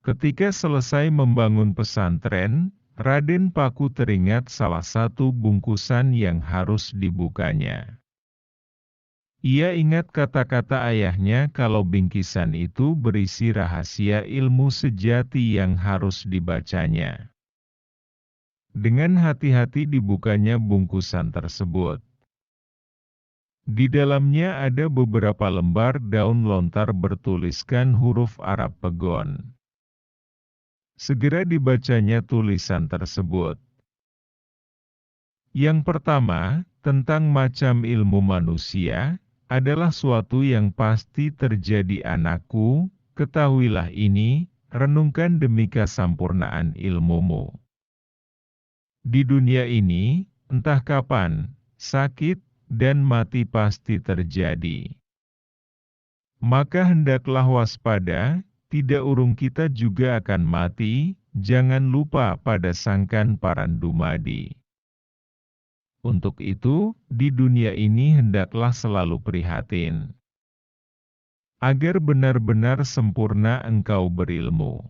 Ketika selesai membangun pesantren, Raden Paku teringat salah satu bungkusan yang harus dibukanya. Ia ingat kata-kata ayahnya kalau bingkisan itu berisi rahasia ilmu sejati yang harus dibacanya. Dengan hati-hati dibukanya bungkusan tersebut. Di dalamnya ada beberapa lembar daun lontar bertuliskan huruf Arab pegon. Segera dibacanya tulisan tersebut. Yang pertama, tentang macam ilmu manusia, adalah suatu yang pasti terjadi anakku, ketahuilah ini, renungkan demi kesempurnaan ilmumu. Di dunia ini, entah kapan, sakit, dan mati pasti terjadi. Maka hendaklah waspada, tidak urung kita juga akan mati, jangan lupa pada sangkan Parandumadi. Untuk itu, di dunia ini hendaklah selalu prihatin. Agar benar-benar sempurna engkau berilmu.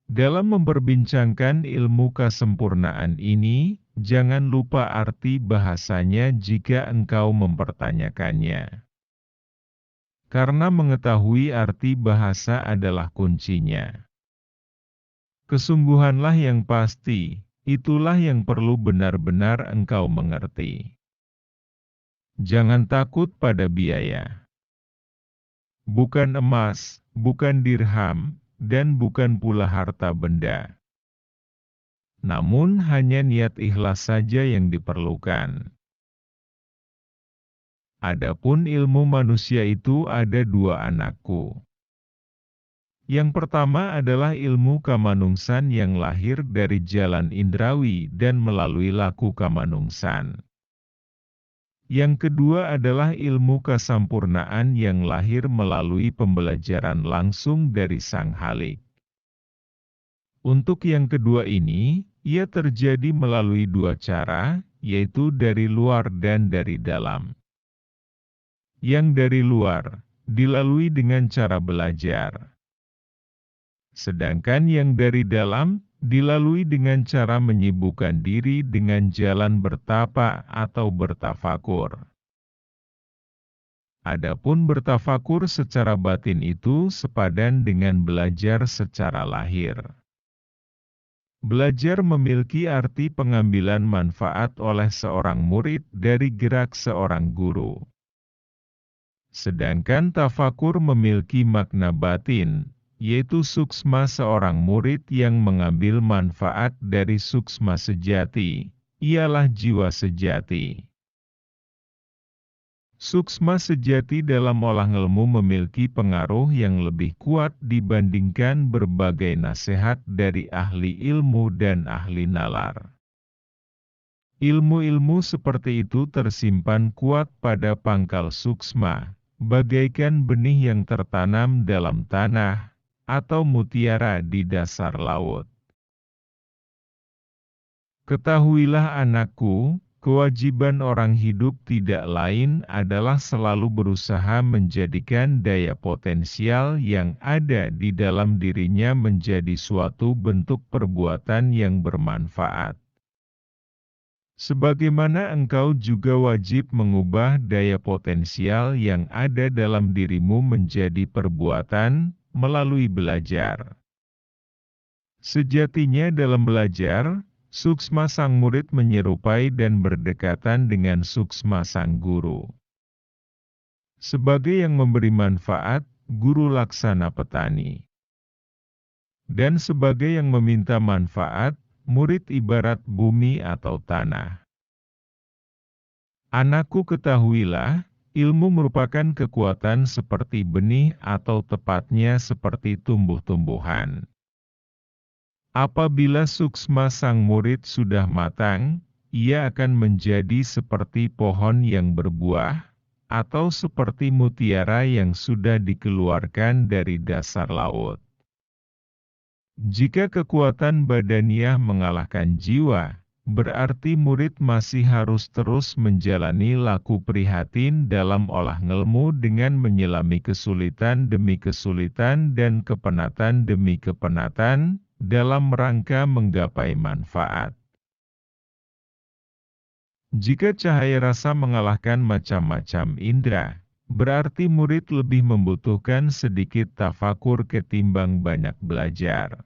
Dalam memperbincangkan ilmu kesempurnaan ini, jangan lupa arti bahasanya jika engkau mempertanyakannya. Karena mengetahui arti bahasa adalah kuncinya. Kesungguhanlah yang pasti. Itulah yang perlu benar-benar engkau mengerti. Jangan takut pada biaya. Bukan emas, bukan dirham, dan bukan pula harta benda. Namun hanya niat ikhlas saja yang diperlukan. Adapun ilmu manusia itu ada dua anakku. Yang pertama adalah ilmu kamanungsan yang lahir dari jalan indrawi dan melalui laku kamanungsan. Yang kedua adalah ilmu kesempurnaan yang lahir melalui pembelajaran langsung dari Sang Halik. Untuk yang kedua ini, ia terjadi melalui dua cara, yaitu dari luar dan dari dalam. Yang dari luar, dilalui dengan cara belajar. Sedangkan yang dari dalam, dilalui dengan cara menyibukkan diri dengan jalan bertapa atau bertafakur. Adapun bertafakur secara batin itu sepadan dengan belajar secara lahir. Belajar memiliki arti pengambilan manfaat oleh seorang murid dari gerak seorang guru. Sedangkan tafakur memiliki makna batin, yaitu suksma seorang murid yang mengambil manfaat dari suksma sejati, ialah jiwa sejati. Suksma sejati dalam olah ilmu memiliki pengaruh yang lebih kuat dibandingkan berbagai nasihat dari ahli ilmu dan ahli nalar. Ilmu-ilmu seperti itu tersimpan kuat pada pangkal suksma, bagaikan benih yang tertanam dalam tanah, atau mutiara di dasar laut. Ketahuilah anakku, kewajiban orang hidup tidak lain adalah selalu berusaha menjadikan daya potensial yang ada di dalam dirinya menjadi suatu bentuk perbuatan yang bermanfaat. Sebagaimana engkau juga wajib mengubah daya potensial yang ada dalam dirimu menjadi perbuatan, melalui belajar. Sejatinya dalam belajar, suksma sang murid menyerupai dan berdekatan dengan suksma sang guru. Sebagai yang memberi manfaat, guru laksana petani. Dan sebagai yang meminta manfaat, murid ibarat bumi atau tanah. Anakku ketahuilah, ilmu merupakan kekuatan seperti benih atau tepatnya seperti tumbuh-tumbuhan. Apabila suksma sang murid sudah matang, ia akan menjadi seperti pohon yang berbuah, atau seperti mutiara yang sudah dikeluarkan dari dasar laut. Jika kekuatan badaniah mengalahkan jiwa, berarti murid masih harus terus menjalani laku prihatin dalam olah ngelmu dengan menyelami kesulitan demi kesulitan dan kepenatan demi kepenatan, dalam rangka menggapai manfaat. Jika cahaya rasa mengalahkan macam-macam indera, berarti murid lebih membutuhkan sedikit tafakur ketimbang banyak belajar.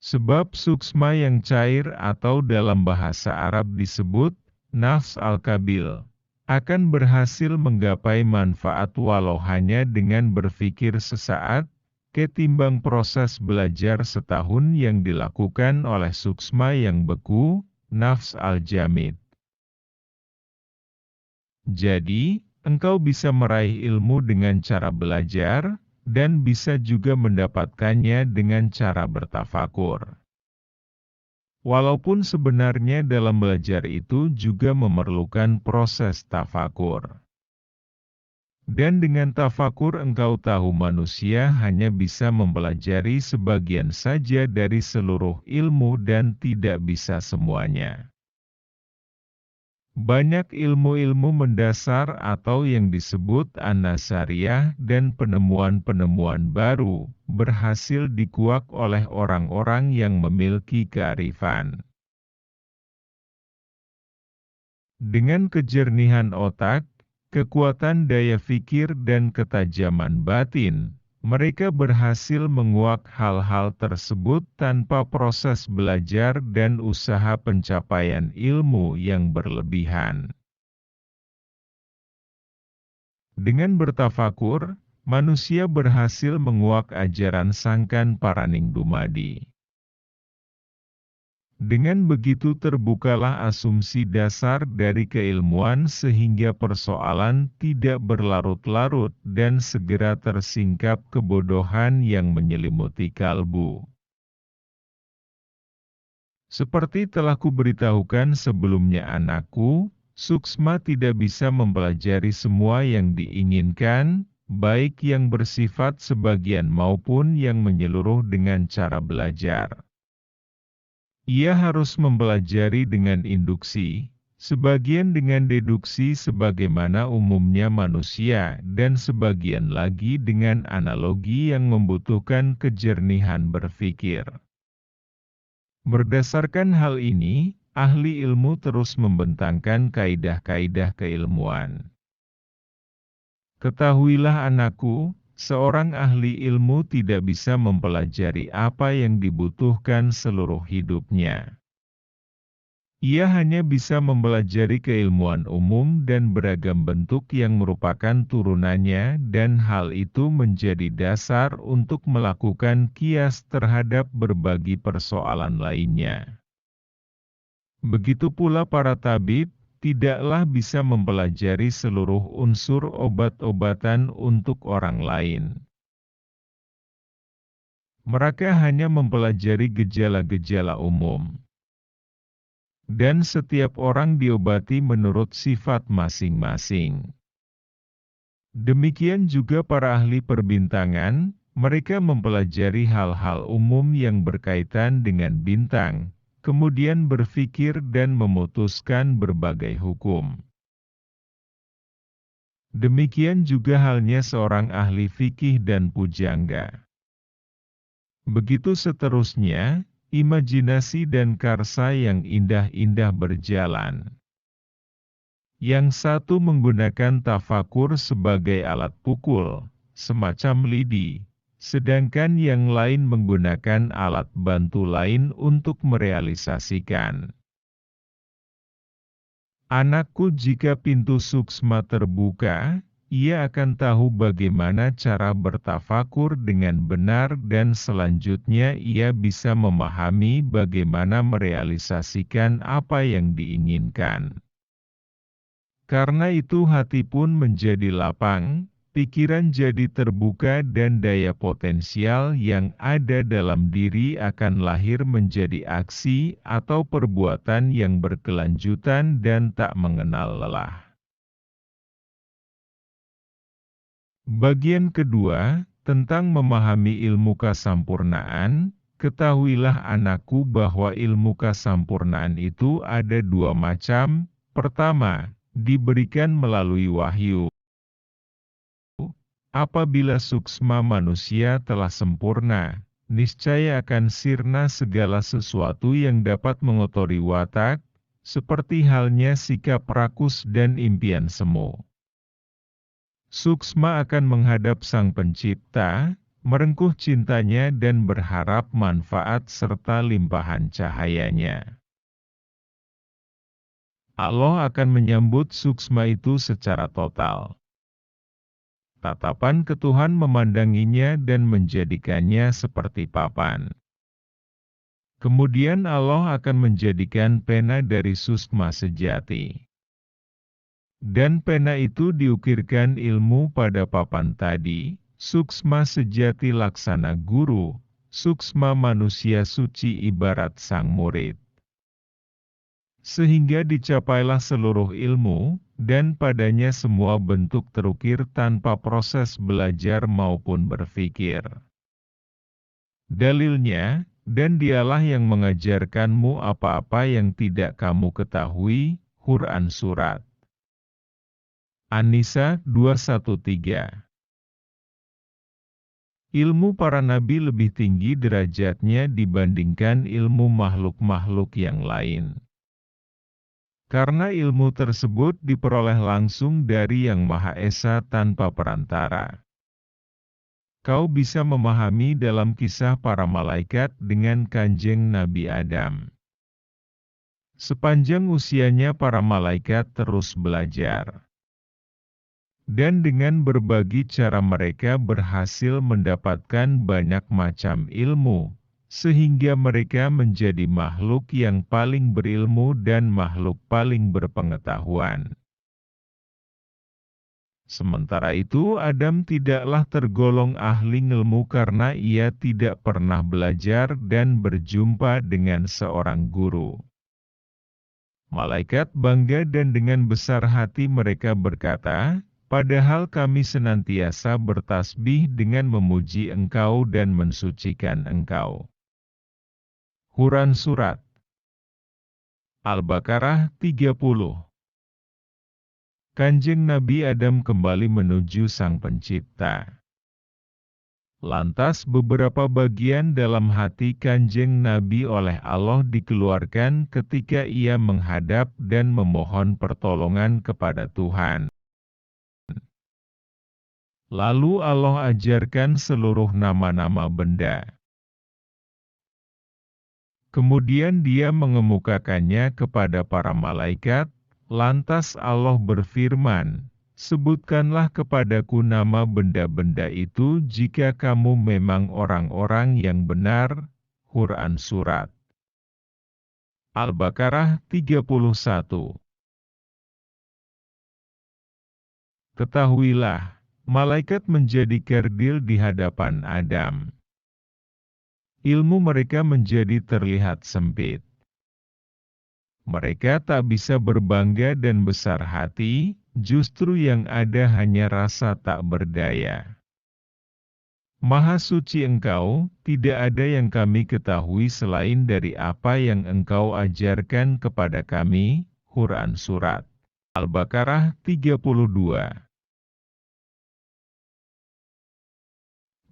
Sebab suksma yang cair atau dalam bahasa Arab disebut nafs al-kabil, akan berhasil menggapai manfaat walau hanya dengan berpikir sesaat, ketimbang proses belajar setahun yang dilakukan oleh suksma yang beku, nafs al-jamid. Jadi, engkau bisa meraih ilmu dengan cara belajar, dan bisa juga mendapatkannya dengan cara bertafakur. Walaupun sebenarnya dalam belajar itu juga memerlukan proses tafakur. Dan dengan tafakur engkau tahu manusia hanya bisa mempelajari sebagian saja dari seluruh ilmu dan tidak bisa semuanya. Banyak ilmu-ilmu mendasar atau yang disebut an-nasariyah dan penemuan-penemuan baru, berhasil dikuak oleh orang-orang yang memiliki kearifan. Dengan kejernihan otak, kekuatan daya fikir dan ketajaman batin, mereka berhasil menguak hal-hal tersebut tanpa proses belajar dan usaha pencapaian ilmu yang berlebihan. Dengan bertafakur, manusia berhasil menguak ajaran sangkan Paraning Dumadi. Dengan begitu terbukalah asumsi dasar dari keilmuan sehingga persoalan tidak berlarut-larut dan segera tersingkap kebodohan yang menyelimuti kalbu. Seperti telah kuberitahukan sebelumnya anakku, suksma tidak bisa mempelajari semua yang diinginkan, baik yang bersifat sebagian maupun yang menyeluruh dengan cara belajar. Ia harus mempelajari dengan induksi, sebagian dengan deduksi sebagaimana umumnya manusia, dan sebagian lagi dengan analogi yang membutuhkan kejernihan berpikir. Berdasarkan hal ini, ahli ilmu terus membentangkan kaidah-kaidah keilmuan. Ketahuilah anakku, seorang ahli ilmu tidak bisa mempelajari apa yang dibutuhkan seluruh hidupnya. Ia hanya bisa mempelajari keilmuan umum dan beragam bentuk yang merupakan turunannya, dan hal itu menjadi dasar untuk melakukan kias terhadap berbagai persoalan lainnya. Begitu pula para tabib, tidaklah bisa mempelajari seluruh unsur obat-obatan untuk orang lain. Mereka hanya mempelajari gejala-gejala umum. Dan setiap orang diobati menurut sifat masing-masing. Demikian juga para ahli perbintangan, mereka mempelajari hal-hal umum yang berkaitan dengan bintang, kemudian berpikir dan memutuskan berbagai hukum. Demikian juga halnya seorang ahli fikih dan pujangga. Begitu seterusnya, imajinasi dan karsa yang indah-indah berjalan. Yang satu menggunakan tafakur sebagai alat pukul, semacam lidi, sedangkan yang lain menggunakan alat bantu lain untuk merealisasikan. Anakku, jika pintu suksma terbuka, ia akan tahu bagaimana cara bertafakur dengan benar dan selanjutnya ia bisa memahami bagaimana merealisasikan apa yang diinginkan. Karena itu hati pun menjadi lapang, pikiran jadi terbuka dan daya potensial yang ada dalam diri akan lahir menjadi aksi atau perbuatan yang berkelanjutan dan tak mengenal lelah. Bagian kedua, tentang memahami ilmu kesampurnaan, Ketahuilah anakku bahwa ilmu kesempurnaan itu ada dua macam. Pertama, diberikan melalui wahyu. Apabila suksma manusia telah sempurna, niscaya akan sirna segala sesuatu yang dapat mengotori watak, seperti halnya sikap rakus dan impian semu. Suksma akan menghadap Sang Pencipta, merengkuh cintanya dan berharap manfaat serta limpahan cahayanya. Allah akan menyambut suksma itu secara total. Tatapan ketuhan memandanginya dan menjadikannya seperti papan. Kemudian Allah akan menjadikan pena dari suksma sejati. Dan pena itu diukirkan ilmu pada papan tadi, suksma sejati laksana guru, suksma manusia suci ibarat sang murid. Sehingga dicapailah seluruh ilmu, dan padanya semua bentuk terukir tanpa proses belajar maupun berpikir. Dalilnya, dan dialah yang mengajarkanmu apa-apa yang tidak kamu ketahui. Quran Surat An-Nisa 213. Ilmu para nabi lebih tinggi derajatnya dibandingkan ilmu makhluk-makhluk yang lain. Karena ilmu tersebut diperoleh langsung dari Yang Maha Esa tanpa perantara. Kau bisa memahami dalam kisah para malaikat dengan Kanjeng Nabi Adam. Sepanjang usianya para malaikat terus belajar. Dan dengan berbagi cara mereka berhasil mendapatkan banyak macam ilmu, sehingga mereka menjadi makhluk yang paling berilmu dan makhluk paling berpengetahuan. Sementara itu Adam tidaklah tergolong ahli ilmu karena ia tidak pernah belajar dan berjumpa dengan seorang guru. Malaikat bangga dan dengan besar hati mereka berkata, padahal kami senantiasa bertasbih dengan memuji Engkau dan mensucikan Engkau. Quran Surat Al-Baqarah 30. Kanjeng Nabi Adam kembali menuju Sang Pencipta. Lantas beberapa bagian dalam hati Kanjeng Nabi oleh Allah dikeluarkan ketika ia menghadap dan memohon pertolongan kepada Tuhan. Lalu Allah ajarkan seluruh nama-nama benda. Kemudian dia mengemukakannya kepada para malaikat, lantas Allah berfirman, sebutkanlah kepadaku nama benda-benda itu jika kamu memang orang-orang yang benar. Quran Surat Al-Baqarah 31. Ketahuilah, malaikat menjadi kerdil di hadapan Adam. Ilmu mereka menjadi terlihat sempit. Mereka tak bisa berbangga dan besar hati, justru yang ada hanya rasa tak berdaya. Maha suci Engkau, tidak ada yang kami ketahui selain dari apa yang Engkau ajarkan kepada kami. Quran Surat Al-Baqarah 32.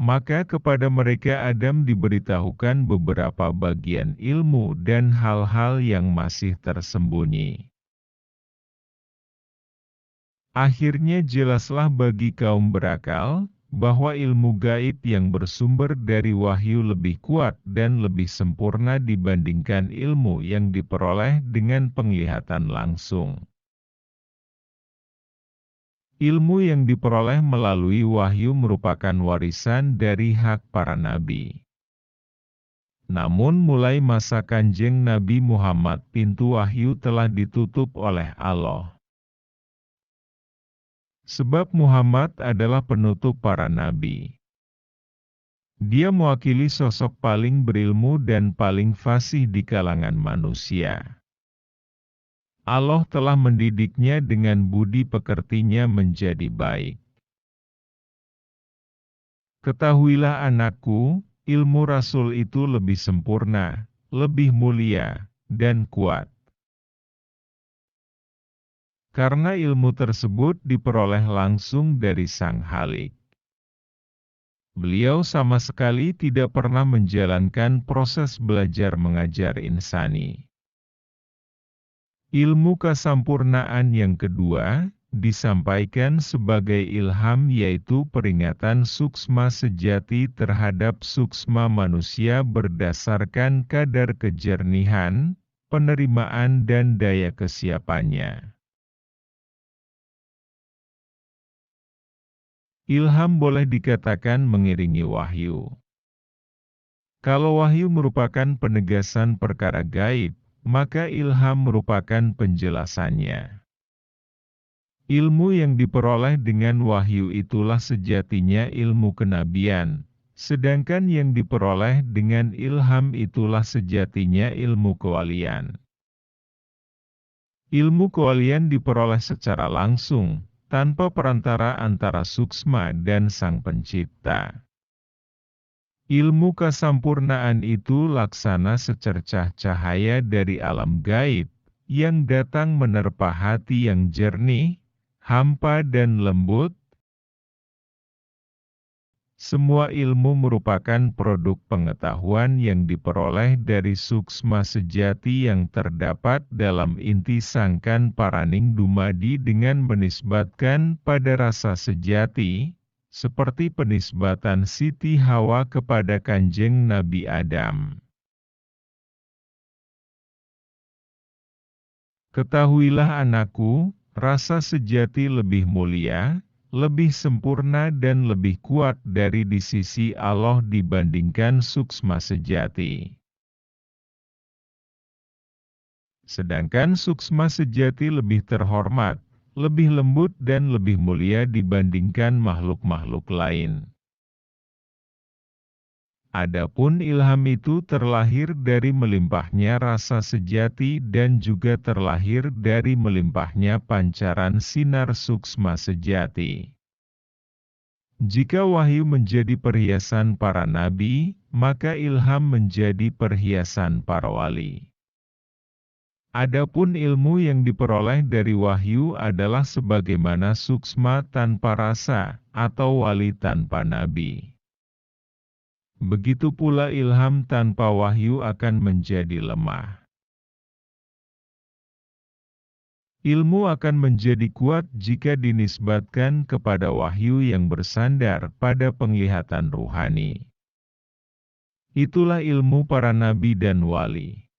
Maka kepada mereka Adam diberitahukan beberapa bagian ilmu dan hal-hal yang masih tersembunyi. Akhirnya jelaslah bagi kaum berakal, bahwa ilmu gaib yang bersumber dari wahyu lebih kuat dan lebih sempurna dibandingkan ilmu yang diperoleh dengan penglihatan langsung. Ilmu yang diperoleh melalui wahyu merupakan warisan dari hak para nabi. Namun mulai masa Kanjeng Nabi Muhammad pintu wahyu telah ditutup oleh Allah. Sebab Muhammad adalah penutup para nabi. Dia mewakili sosok paling berilmu dan paling fasih di kalangan manusia. Allah telah mendidiknya dengan budi pekertinya menjadi baik. Ketahuilah anakku, ilmu Rasul itu lebih sempurna, lebih mulia, dan kuat. Karena ilmu tersebut diperoleh langsung dari Sang Khalik. Beliau sama sekali tidak pernah menjalankan proses belajar mengajar insani. Ilmu kesampurnaan yang kedua disampaikan sebagai ilham, yaitu peringatan suksma sejati terhadap suksma manusia berdasarkan kadar kejernihan, penerimaan dan daya kesiapannya. Ilham boleh dikatakan mengiringi wahyu. Kalau wahyu merupakan penegasan perkara gaib, maka ilham merupakan penjelasannya. Ilmu yang diperoleh dengan wahyu itulah sejatinya ilmu kenabian, sedangkan yang diperoleh dengan ilham itulah sejatinya ilmu kewalian. Ilmu kewalian diperoleh secara langsung, tanpa perantara antara suksma dan Sang Pencipta. Ilmu kesampurnaan itu laksana secercah cahaya dari alam gaib, yang datang menerpa hati yang jernih, hampa dan lembut. Semua ilmu merupakan produk pengetahuan yang diperoleh dari suksma sejati yang terdapat dalam inti sangkan paraning dumadi dengan menisbatkan pada rasa sejati, seperti penisbatan Siti Hawa kepada Kanjeng Nabi Adam. Ketahuilah anakku, rasa sejati lebih mulia, lebih sempurna dan lebih kuat dari di sisi Allah dibandingkan suksma sejati. Sedangkan suksma sejati lebih terhormat, lebih lembut dan lebih mulia dibandingkan makhluk-makhluk lain. Adapun ilham itu terlahir dari melimpahnya rasa sejati dan juga terlahir dari melimpahnya pancaran sinar suksma sejati. Jika wahyu menjadi perhiasan para nabi, maka ilham menjadi perhiasan para wali. Adapun ilmu yang diperoleh dari wahyu adalah sebagaimana suksma tanpa rasa, atau wali tanpa nabi. Begitu pula ilham tanpa wahyu akan menjadi lemah. Ilmu akan menjadi kuat jika dinisbatkan kepada wahyu yang bersandar pada penglihatan ruhani. Itulah ilmu para nabi dan wali.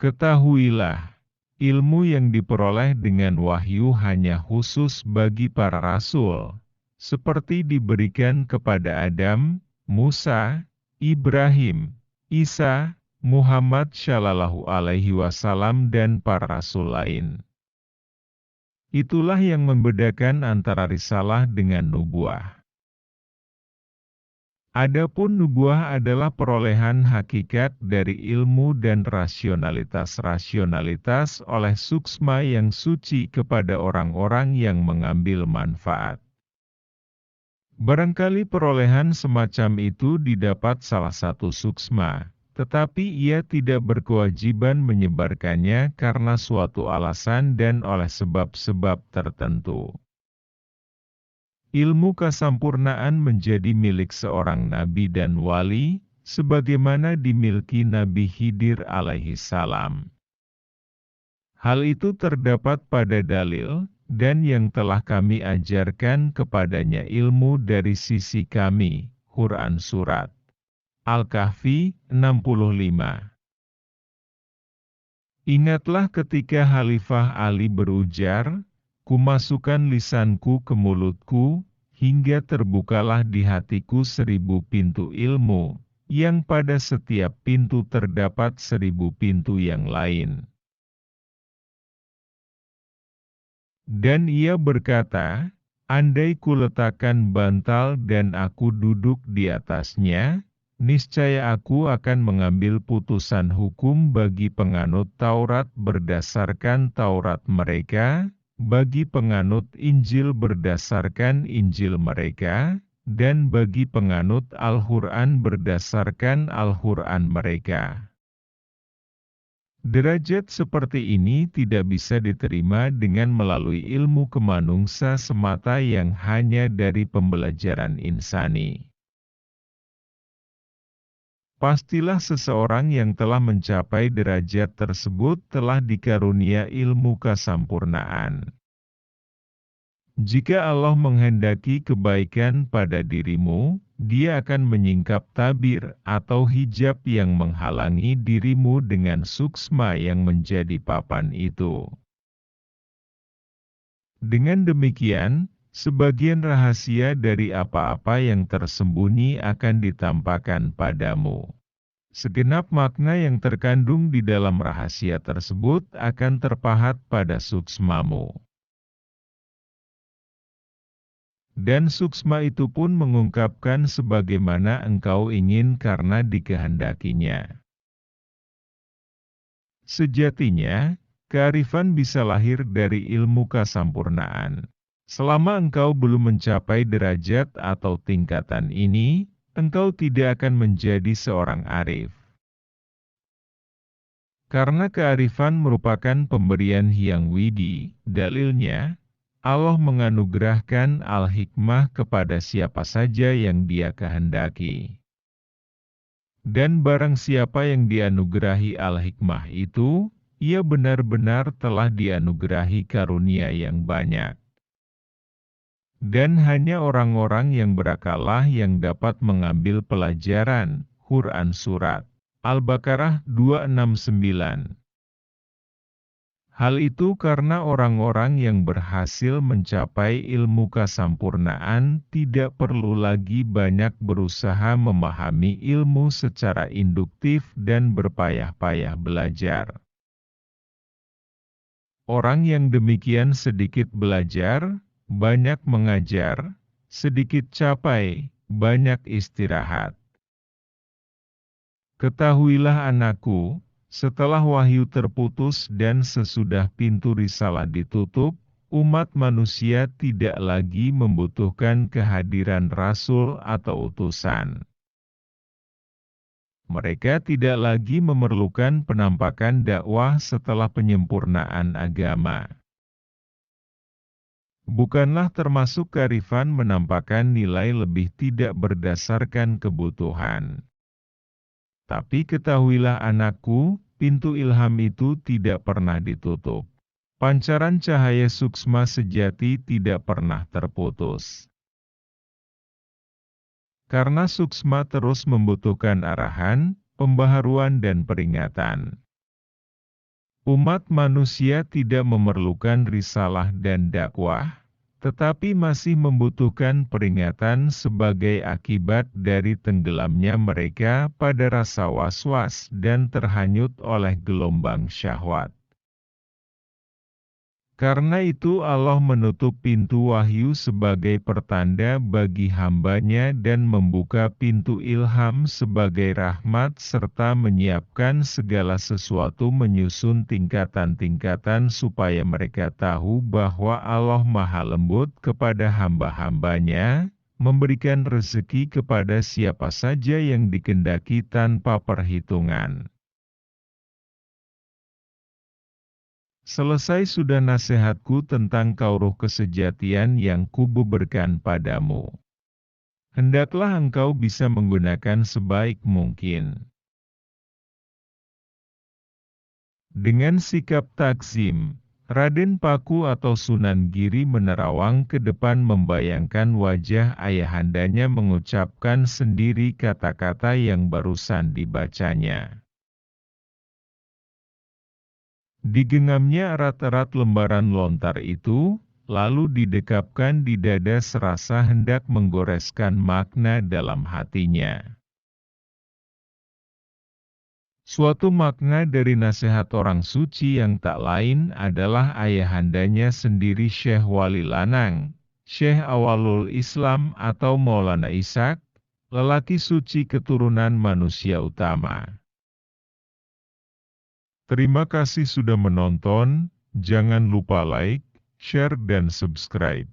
Ketahuilah, ilmu yang diperoleh dengan wahyu hanya khusus bagi para rasul, seperti diberikan kepada Adam, Musa, Ibrahim, Isa, Muhammad Shallallahu Alaihi Wasallam dan para rasul lain. Itulah yang membedakan antara risalah dengan nubuah. Adapun nubuah adalah perolehan hakikat dari ilmu dan rasionalitas-rasionalitas oleh suksma yang suci kepada orang-orang yang mengambil manfaat. Barangkali perolehan semacam itu didapat salah satu suksma, tetapi ia tidak berkewajiban menyebarkannya karena suatu alasan dan oleh sebab-sebab tertentu. Ilmu kesampurnaan menjadi milik seorang nabi dan wali, sebagaimana dimiliki Nabi Khidir alaihi salam. Hal itu terdapat pada dalil, dan yang telah kami ajarkan kepadanya ilmu dari sisi kami. Quran Surat Al-Kahfi 65. Ingatlah ketika Khalifah Ali berujar, "Kumasukkan lisanku ke mulutku, hingga terbukalah di hatiku 1000 pintu ilmu, yang pada setiap pintu terdapat 1000 pintu yang lain." Dan ia berkata, "Andai kuletakkan bantal dan aku duduk di atasnya, niscaya aku akan mengambil putusan hukum bagi penganut Taurat berdasarkan Taurat mereka, bagi penganut Injil berdasarkan Injil mereka, dan bagi penganut Al-Quran berdasarkan Al-Quran mereka. Derajat seperti ini tidak bisa diterima dengan melalui ilmu kemanungsa semata yang hanya dari pembelajaran insani. Pastilah seseorang yang telah mencapai derajat tersebut telah dikarunia ilmu kesampurnaan. Jika Allah menghendaki kebaikan pada dirimu, Dia akan menyingkap tabir atau hijab yang menghalangi dirimu dengan suksma yang menjadi papan itu. Dengan demikian, sebagian rahasia dari apa-apa yang tersembunyi akan ditampakkan padamu. Segenap makna yang terkandung di dalam rahasia tersebut akan terpahat pada suksmamu. Dan suksma itu pun mengungkapkan sebagaimana engkau ingin karena dikehendakinya. Sejatinya, kearifan bisa lahir dari ilmu kesampurnaan. Selama engkau belum mencapai derajat atau tingkatan ini, engkau tidak akan menjadi seorang arif. Karena kearifan merupakan pemberian yang widi, dalilnya, Allah menganugerahkan al-hikmah kepada siapa saja yang Dia kehendaki. Dan barang siapa yang dianugerahi al-hikmah itu, ia benar-benar telah dianugerahi karunia yang banyak. Dan hanya orang-orang yang berakalah yang dapat mengambil pelajaran. Quran Surat Al-Baqarah 269. Hal itu karena orang-orang yang berhasil mencapai ilmu kesampurnaan tidak perlu lagi banyak berusaha memahami ilmu secara induktif dan berpayah-payah belajar. Orang yang demikian sedikit belajar, banyak mengajar, sedikit capai, banyak istirahat. Ketahuilah anakku, setelah wahyu terputus dan sesudah pintu risalah ditutup, umat manusia tidak lagi membutuhkan kehadiran rasul atau utusan. Mereka tidak lagi memerlukan penampakan dakwah setelah penyempurnaan agama. Bukanlah termasuk kearifan menampakkan nilai lebih tidak berdasarkan kebutuhan. Tapi ketahuilah anakku, pintu ilham itu tidak pernah ditutup. Pancaran cahaya suksma sejati tidak pernah terputus. Karena suksma terus membutuhkan arahan, pembaharuan dan peringatan. Umat manusia tidak memerlukan risalah dan dakwah, tetapi masih membutuhkan peringatan sebagai akibat dari tenggelamnya mereka pada rasa was-was dan terhanyut oleh gelombang syahwat. Karena itu Allah menutup pintu wahyu sebagai pertanda bagi hambanya dan membuka pintu ilham sebagai rahmat serta menyiapkan segala sesuatu menyusun tingkatan-tingkatan supaya mereka tahu bahwa Allah Maha Lembut kepada hamba-hambanya, memberikan rezeki kepada siapa saja yang dikehendaki tanpa perhitungan. Selesai sudah nasihatku tentang kauruh kesejatian yang kubeberkan padamu. Hendaklah engkau bisa menggunakan sebaik mungkin. Dengan sikap takzim, Raden Paku atau Sunan Giri menerawang ke depan membayangkan wajah ayahandanya mengucapkan sendiri kata-kata yang barusan dibacanya. Digenggamnya erat-erat lembaran lontar itu, lalu didekapkan di dada serasa hendak menggoreskan makna dalam hatinya. Suatu makna dari nasihat orang suci yang tak lain adalah ayahandanya sendiri Syekh Wali Lanang, Syekh Awalul Islam atau Maulana Ishaq, lelaki suci keturunan manusia utama. Terima kasih sudah menonton, jangan lupa like, share dan subscribe.